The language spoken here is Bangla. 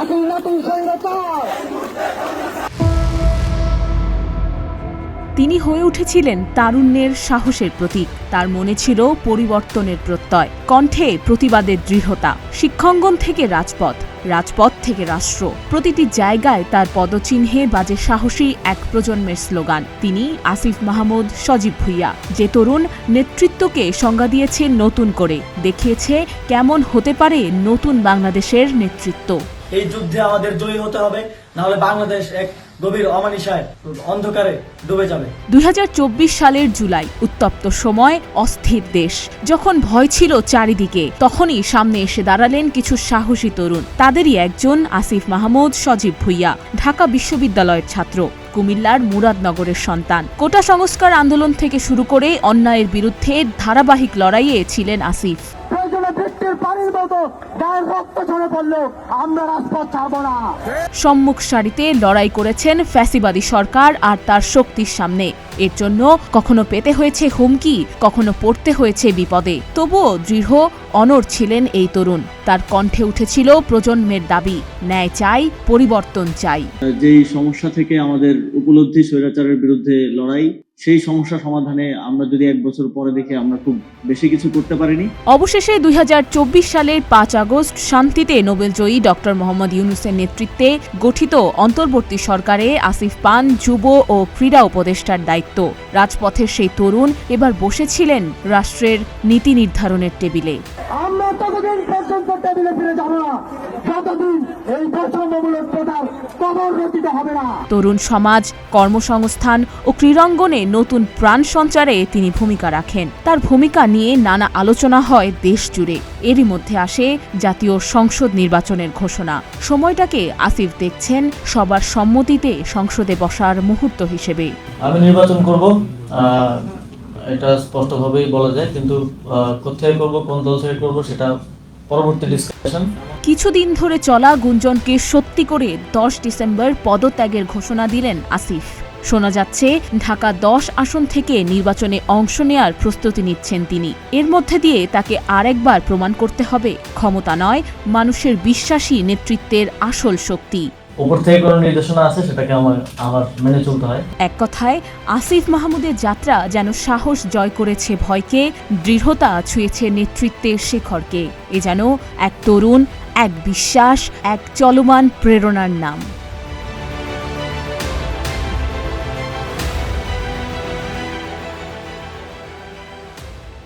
এখন নতুন স্বৈরাচার। তিনি হয়ে উঠেছিলেন তারুণ্যের সাহসের প্রতীক। তার মনে ছিল পরিবর্তনের প্রত্যয়, কণ্ঠে প্রতিবাদের দৃঢ়তা। শিক্ষাঙ্গন থেকে রাজপথ, রাজপথ থেকে রাষ্ট্র, প্রতিটি জায়গায় তার পদচিহ্নে বাজে সাহসী এক প্রজন্মের স্লোগান। তিনি আসিফ মাহমুদ সজীব ভুইয়া, যে তরুণ নেতৃত্বকে সংজ্ঞা দিয়েছে নতুন করে, দেখিয়েছে কেমন হতে পারে নতুন বাংলাদেশের নেতৃত্ব। এই যুদ্ধে আমাদের জয়ী হতে হবে, না হলে বাংলাদেশ এক গভীর অমানিসায় অন্ধকারে ডুবে যাবে। 2024 সালের জুলাই, উত্তপ্ত সময়, অস্থির দেশ। যখন ভয় ছিল চারিদিকে, তখনই সামনে এসে দাঁড়ালেন কিছু সাহসী তরুণ। তাদেরই একজন আসিফ মাহমুদ সজীব ভুইয়া, ঢাকা বিশ্ববিদ্যালয়ের ছাত্র, কুমিল্লার মুরাদনগরের সন্তান। কোটা সংস্কার আন্দোলন থেকে শুরু করে অন্যায়ের বিরুদ্ধে ধারাবাহিক লড়াইয়ে ছিলেন আসিফ। সম্মুখ সারিতে লড়াই করেছেন ফ্যাসিবাদী সরকার আর তার শক্তির সামনে। এর জন্য কখনো পেতে হয়েছে হুমকি, কখনো পড়তে হয়েছে বিপদে। তবুও দৃঢ় অনড় ছিলেন এই তরুণ। তার কণ্ঠে উঠেছিল প্রজন্মের দাবি, ন্যায় চাই, পরিবর্তন চাই। যেই সমস্যা থেকে আমাদের উপলব্ধি স্বৈরাচারের বিরুদ্ধে লড়াই, সেই সমস্যা সমাধানে আমরা যদি 1 বছর পরে দেখে আমরা খুব বেশি কিছু করতে পারিনি। অবশেষে 2024 সালের 5 আগস্ট শান্তিতে নোবেলজয়ী ডক্টর মোহাম্মদ ইউনূসের নেতৃত্বে গঠিত অন্তর্বর্তী সরকারে আসিফ পান যুব ও ক্রীড়া উপদেষ্টার দায়িত্ব। রাজপথের সেই তরুণ এবার বসেছিলেন রাষ্ট্রের নীতি নির্ধারণের টেবিলে। আমরা ততদিন পর্যন্ত টেবিলে ফিরে যাব না যতদিন এই বৈষম্যমূলক প্রথার কবর রচিত হবে না। তরুণ সমাজ, কর্মসংস্থান ও ক্রীড়াঙ্গনে নতুন প্রাণ সঞ্চারে তিনি ভূমিকা রাখেন। তার ভূমিকা নিয়ে নানা আলোচনা হয় দেশ জুড়ে। এরই মধ্যে আসে জাতীয় সংসদ নির্বাচনের ঘোষণা। সময়টাকে আসিফ দেখছেন সবার সম্মতিতে সংসদে বসার মুহূর্ত হিসেবে। আমি নির্বাচন করব, এটা স্পষ্টভাবেই বলা যায়, কিন্তু কোথায় করব, কোন দল থেকে করব, সেটা পরবর্তী ডিসকাশন। কিছুদিন ধরে চলা গুঞ্জনকে সত্যি করে 10 ডিসেম্বর পদত্যাগের ঘোষণা দিলেন আসিফ। শোনা যাচ্ছে ঢাকা 10 আসন থেকে নির্বাচনে অংশ নেয়ার প্রস্তুতি নিচ্ছেন তিনি। এর মধ্যে দিয়ে তাকে আরেকবার প্রমাণ করতে হবে ক্ষমতা নয়, মানুষের বিশ্বাসী নেতৃত্বের আসল শক্তি। উপর থেকে কোনো নির্দেশনা আছে, সেটাকে আমার মেনে চলতে হয়। এক কথায় আসিফ মাহমুদের যাত্রা যেন সাহস জয় করেছে ভয়কে, দৃঢ়তা ছুঁয়েছে নেতৃত্বের শিখরকে। এ যেন এক তরুণ, এক বিশ্বাস, এক চলমান প্রেরণার নাম।